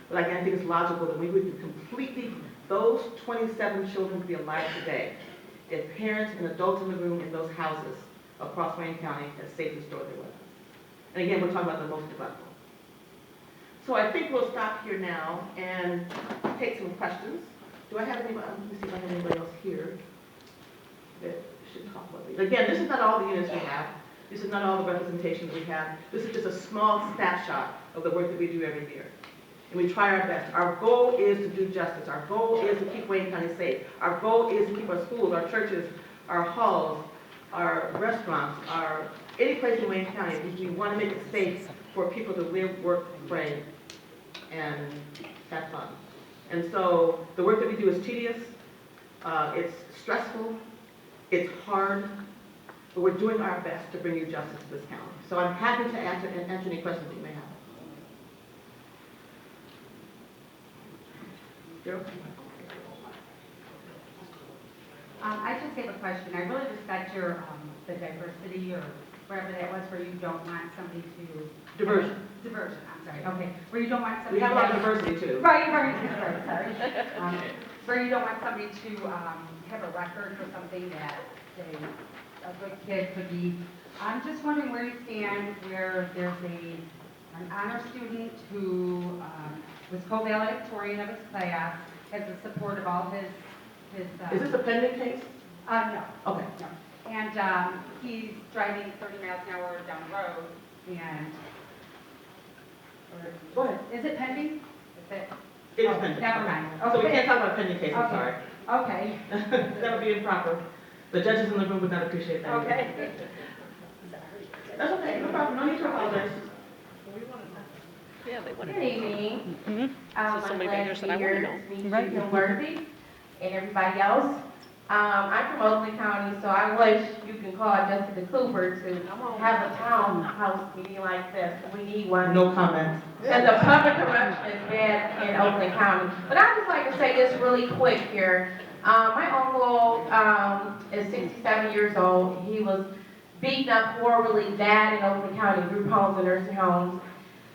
But again, I think it's logical that we would completely, those 27 children would be alive today if parents and adults in the room in those houses across Wayne County had safely stored their weapons. And again, we're talking about the most neglectful. So I think we'll stop here now and take some questions. Do I have anybody, let me see if I have anybody else here that should talk about it. Again, this is not all the units we have. This is not all the representation we have. This is just a small snapshot of the work that we do every year. And we try our best. Our goal is to do justice. Our goal is to keep Wayne County safe. Our goal is to keep our schools, our churches, our halls, our restaurants, any place in Wayne County. We want to make it safe for people to live, work, play, and have fun. And so the work that we do is tedious, it's stressful, it's hard, but we're doing our best to bring you justice to this county. So I'm happy to answer any questions you may have. Daryl? I just have a question. I really respect your, the diversity or wherever that was where you don't want somebody to... Diversion. Diversion, I'm sorry. Okay. Where you don't want somebody... We have a lot of diversity too. Right, sorry. Where you don't want somebody to have a record for something that a good kid could be. I'm just wondering where you stand where there's an honor student who was co-valedictorian of his class, has the support of all his Is this a pending case? no. Okay. No. And he's driving 30 miles an hour down the road, and... Go ahead. Is it pending? Is it? It is pending. Never mind. So we Okay. can't talk about pending case, I'm Okay. sorry. Okay. That would be improper. The judges in the room would not appreciate that. Okay. That's okay, no problem, no need to apologize. Yeah, they want Good evening. So I'm somebody back glad there to said, be "I wanna here know." to meet you, Kim Worthy, and everybody else. I'm from Oakland County, so I wish you can call Jessica Cooper to have a townhouse meeting like this. We need one. No comment. And the public corruption is bad in Oakland County. But I'd just like to say this really quick here. My uncle is 67 years old. He was beaten up horribly bad in Oakland County, group homes and nursing homes.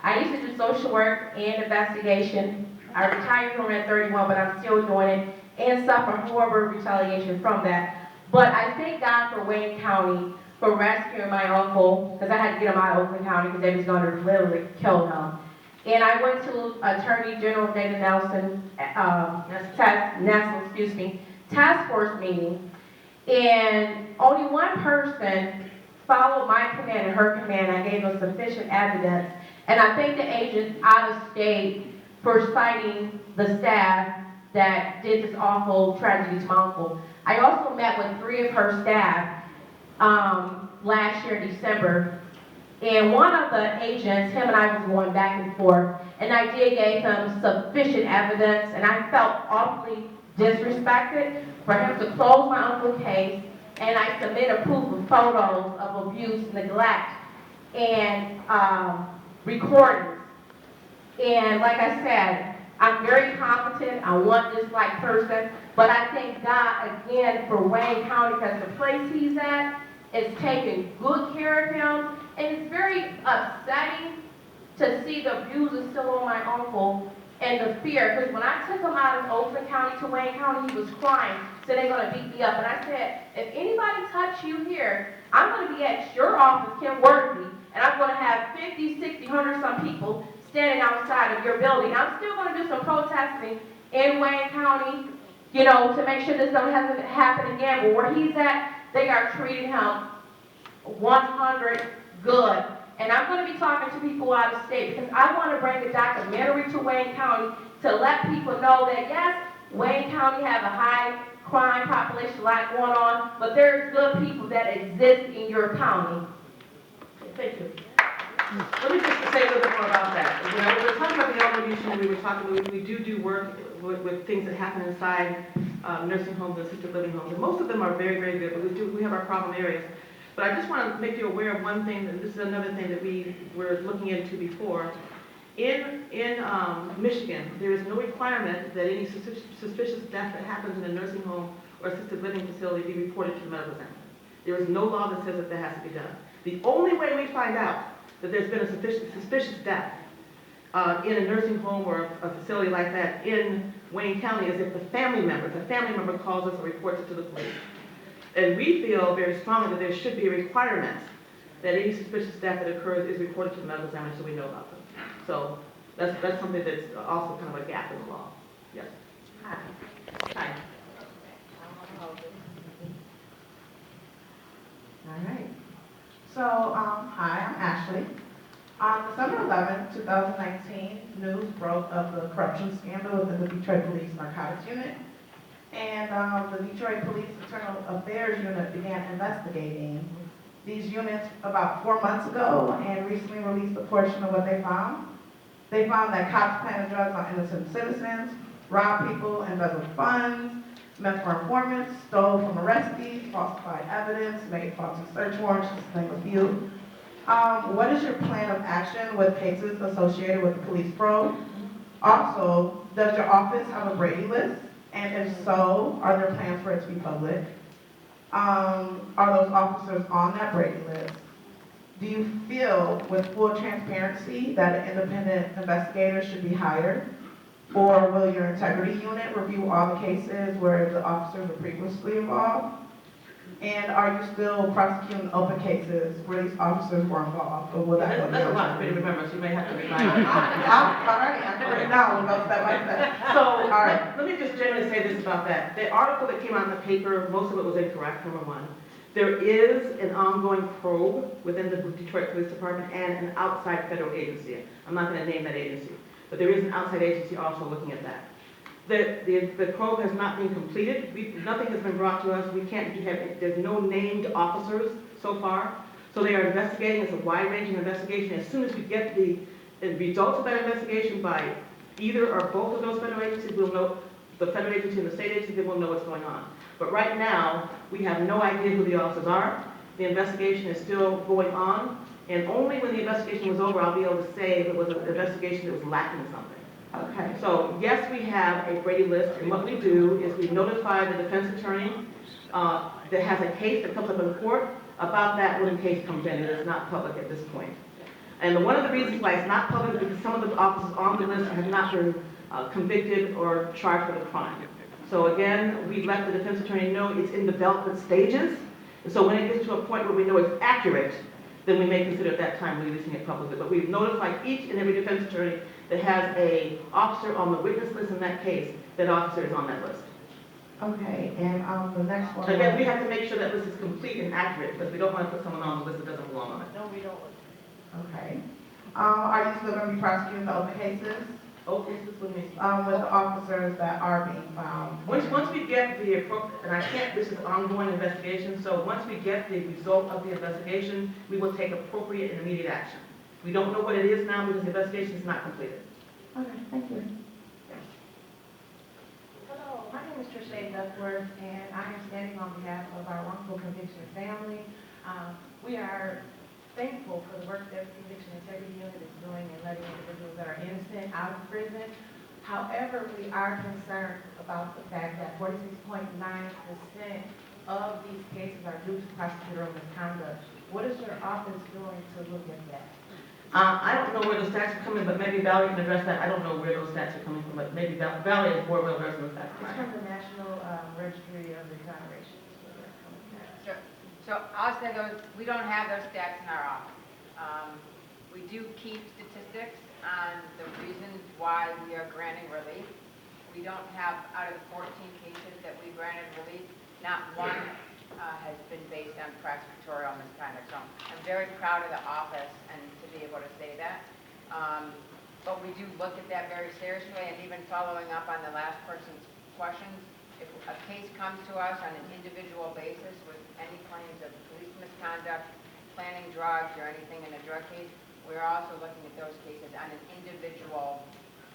I used to do social work and investigation. I retired from it at 31, but I'm still doing it and suffer horrible retaliation from that. But I thank God for Wayne County for rescuing my uncle, because I had to get him out of Oakland County because they was going to literally kill him. And I went to Attorney General Dana Nelson, task force meeting, and only one person followed my command and her command. I gave them sufficient evidence, and I thank the agents out of state for citing the staff that did this awful tragedy to my uncle. I also met with 3 of her staff last year in December, and one of the agents, him and I was going back and forth, and I did give him sufficient evidence, and I felt awfully disrespected for him to close my uncle's case, and I submitted proof of photos of abuse, neglect, and recordings. And like I said, I'm very competent, I want this like person, but I thank God again for Wayne County, because the place he's at is taking good care of him, and it's very upsetting to see the abuse still on my uncle and the fear, because when I took him out of Oakland County to Wayne County, he was crying, said they're gonna beat me up, and I said, if anybody touch you here, I'm gonna be at your office, Kim Worthy, and I'm gonna have 50, 60, 100 some people standing outside of your building. I'm still going to do some protesting in Wayne County, you know, to make sure this doesn't happen again. But where he's at, they are treating him 100 good. And I'm going to be talking to people out of state, because I want to bring a documentary to Wayne County to let people know that, yes, Wayne County has a high crime population, a lot going on, but there's good people that exist in your county. Thank you. Let me just say a little bit more about that. When we were talking about the elderly issue, we were talking, we do work with things that happen inside nursing homes and assisted living homes, and most of them are very, very good, but we have our problem areas. But I just want to make you aware of one thing, and this is another thing that we were looking into before. In Michigan, there is no requirement that any suspicious death that happens in a nursing home or assisted living facility be reported to the medical center. There is no law that says that has to be done. The only way we find out that there's been a suspicious death in a nursing home or a facility like that in Wayne County is if the family member calls us or reports it to the police. And we feel very strongly that there should be a requirement that any suspicious death that occurs is reported to the medical examiner so we know about them. So that's something that's also kind of a gap in the law. Yes. Hi. Hi. All right. So, hi, I'm Ashley. On December 11, 2019, news broke of the corruption scandal within the Detroit Police Narcotics Unit. And the Detroit Police Internal Affairs Unit began investigating these units about 4 months ago and recently released a portion of what they found. They found that cops planted drugs on innocent citizens, robbed people, embezzled funds, met for informants, stole from arrestees, falsified evidence, made faulty search warrants, just to name a few. What is your plan of action with cases associated with the police probe? Also, does your office have a Brady list? And if so, are there plans for it to be public? Are those officers on that Brady list? Do you feel, with full transparency, that an independent investigator should be hired? Or will your integrity unit review all the cases where the officers were previously involved? And are you still prosecuting open cases where these officers were involved? Or will that go to That's a your lot for you to integrity? remember, so you may have to remind me. I can write it down, we'll go step by step. So, All right. let me just generally say this about that. The article that came out in the paper, most of it was incorrect, number one. There is an ongoing probe within the Detroit Police Department and an outside federal agency. I'm not going to name that agency, but there is an outside agency also looking at that. The probe has not been completed. Nothing has been brought to us. We can't have, there's no named officers so far. So they are investigating. It's a wide-ranging investigation. As soon as we get the results of that investigation by either or both of those federal agencies, we'll know, the federal agency and the state agency, then we'll know what's going on. But right now, we have no idea who the officers are. The investigation is still going on. And only when the investigation was over, I'll be able to say if it was an investigation that was lacking something. Okay. So yes, we have a Brady list, and what we do is we notify the defense attorney that has a case that comes up in court about that when the case comes in. It is not public at this point. And one of the reasons why it's not public is because some of the officers on the list have not been convicted or charged with a crime. So again, we let the defense attorney know it's in development stages. And so when it gets to a point where we know it's accurate, then we may consider at that time releasing it publicly. But we've notified each and every defense attorney that has a officer on the witness list in that case, that officer is on that list. Okay, and the next one. Again, we have to make sure that list is complete and accurate, because we don't want to put someone on the list that doesn't belong on it. No, we don't. Okay. Are you still going to be prosecuting the open cases Oh, this is what makes me. with the officers that are being found? Once we get the appropriate, and I can't, this is ongoing investigation, so once we get the result of the investigation, we will take appropriate and immediate action. We don't know what it is now because the investigation is not completed. Okay, thank you. Hello, my name is Trisha Duckworth, and I am standing on behalf of our wrongful conviction family. We are thankful for the work that the Conviction Integrity Unit is doing in letting individuals that are innocent out of prison. However, we are concerned about the fact that 46.9% of these cases are due to prosecutorial misconduct. What is your office doing to look at that? I don't know where the stats are coming, but maybe Valerie can address that. I don't know where those stats are coming from, but maybe Valerie is more well versed in the stats. It's from the National Registry of Exonerations. So I'll say those, we don't have those stats in our office. We do keep statistics on the reasons why we are granting relief. We don't have, out of the 14 cases that we granted relief, not one has been based on prosecutorial misconduct. So I'm very proud of the office and to be able to say that. But we do look at that very seriously, and even following up on the last person's questions, if a case comes to us on an individual basis with any claims of police misconduct, planting drugs, or anything in a drug case, we're also looking at those cases on an individual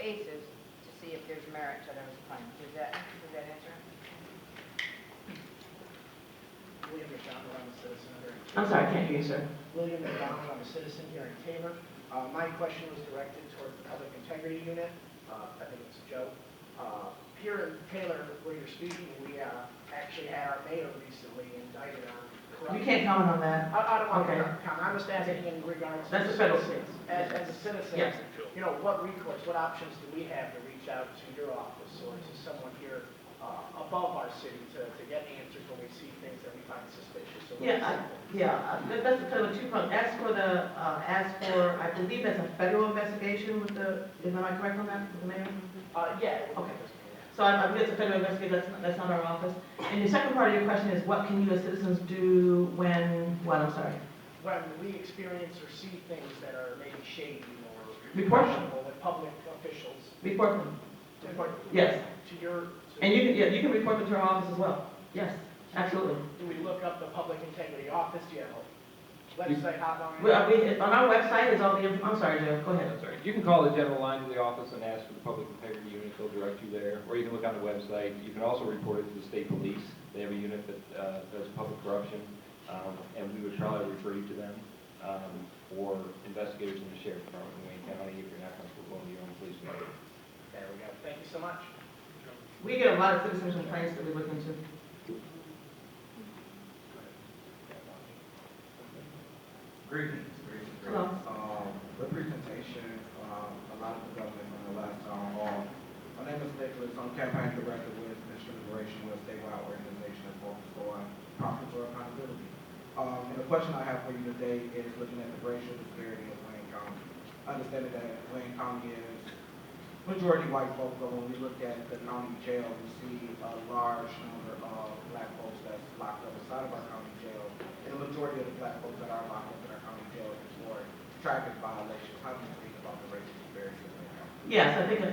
basis to see if there's merit to those claims. Does that answer? William McDonald, I'm a citizen here in Tabor. I'm sorry, I can't hear you, sir. William McDonald, I'm a citizen here in Tabor. My question was directed toward the Public Integrity Unit. I think it's Joe. here in Taylor, where you're speaking, we actually had our mayor recently indicted on corruption. You can't comment on that. I don't want Okay. to comment, I'm just asking in regards to. That's a federal citizens. As a citizen, Yes. you know, what recourse, what options do we have to reach out to your office or to someone here above our city to get answers when we see things that we find suspicious? Or That's kind of a two-part. As for, I believe that's a federal investigation with am I correct on that, with the mayor? Yeah. Okay. So I believe it's a federal investigation, that's not our office. And the second part of your question is, what can you as citizens do when, I'm sorry? When we experience or see things that are maybe shady or Report them. questionable with public officials. Report them. Report Yes. To your. And you can report them to our office as well. Yes, absolutely. Do we look up the Public Integrity Office? Do you have a website hotline? On our website is all the, I'm sorry, Joe, go ahead. That's all right. You can call the general line to the office and ask for the Public Integrity Unit, they'll direct you there. Or you can look on the website. You can also report it to the state police. They have a unit that does public corruption, and we would probably refer you to them for investigators in the sheriff's department in Wayne County if you're not comfortable going to your own police department. There we go. Thank you so much. We get a lot of citizen complaints that we look into. Greetings. Hello. The presentation, a lot of development from the last town hall. My name is Nicholas. I'm campaign director with Mission Liberation, with a statewide organization that focuses on profitable accountability. And the question I have for you today is looking at the racial disparity of Wayne County. Understanding that Wayne County is majority white folks, but when we look at the county jail, we see a large number of black folks that's locked up inside of our county jail. And the majority of the black folks that are locked up in our county jail is for traffic violations. How do you think about the racial disparity in Wayne County? Yes, I think,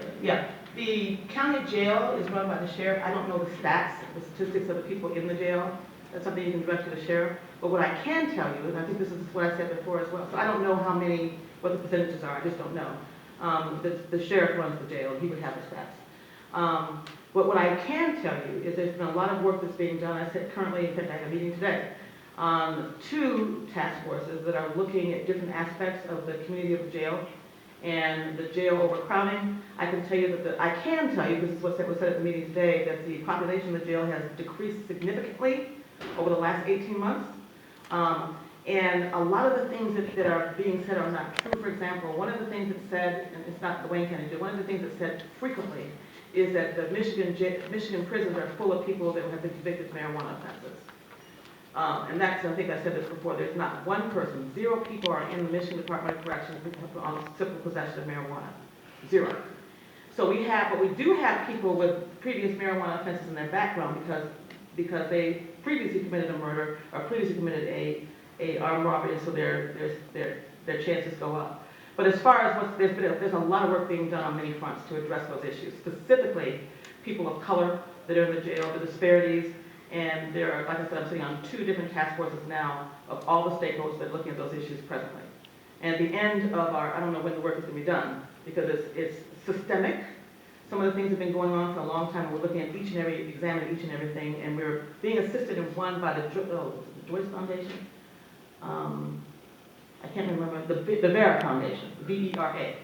the county jail is run by the sheriff. I don't know the stats, the statistics of the people in the jail. That's something you can direct to the sheriff. But what I can tell you, and I think this is what I said before as well, so I don't know what the percentages are, I just don't know. The sheriff runs the jail, and he would have the stats. But what I can tell you is there's been a lot of work that's being done. I said currently, in fact, I had a meeting today, on 2 task forces that are looking at different aspects of the community of the jail and the jail overcrowding. I can tell you that I can tell you, this is what was said at the meeting today, that the population of the jail has decreased significantly over the last 18 months. And a lot of the things that are being said are not true. For example, one of the things that's said, and it's not the Wayne County jail, one of the things that's said frequently is that the Michigan prisons are full of people that have been convicted of marijuana offenses. And that's, I think I said this before, there's not one person, 0 people are in the Michigan Department of Corrections on simple possession of marijuana. 0. So we do have people with previous marijuana offenses in their background because they previously committed a murder or previously committed a armed robbery, so their chances go up. But as far as there's a lot of work being done on many fronts to address those issues, specifically people of color that are in the jail, the disparities, and there are, like I said, I'm sitting on 2 different task forces now of all the stakeholders that are looking at those issues presently. And at the end of I don't know when the work is going to be done, because it's systemic. Some of the things have been going on for a long time. We're looking at examining each and everything, and we're being assisted in one by the Joyce Foundation. I can't remember, the Vera Foundation, VERA.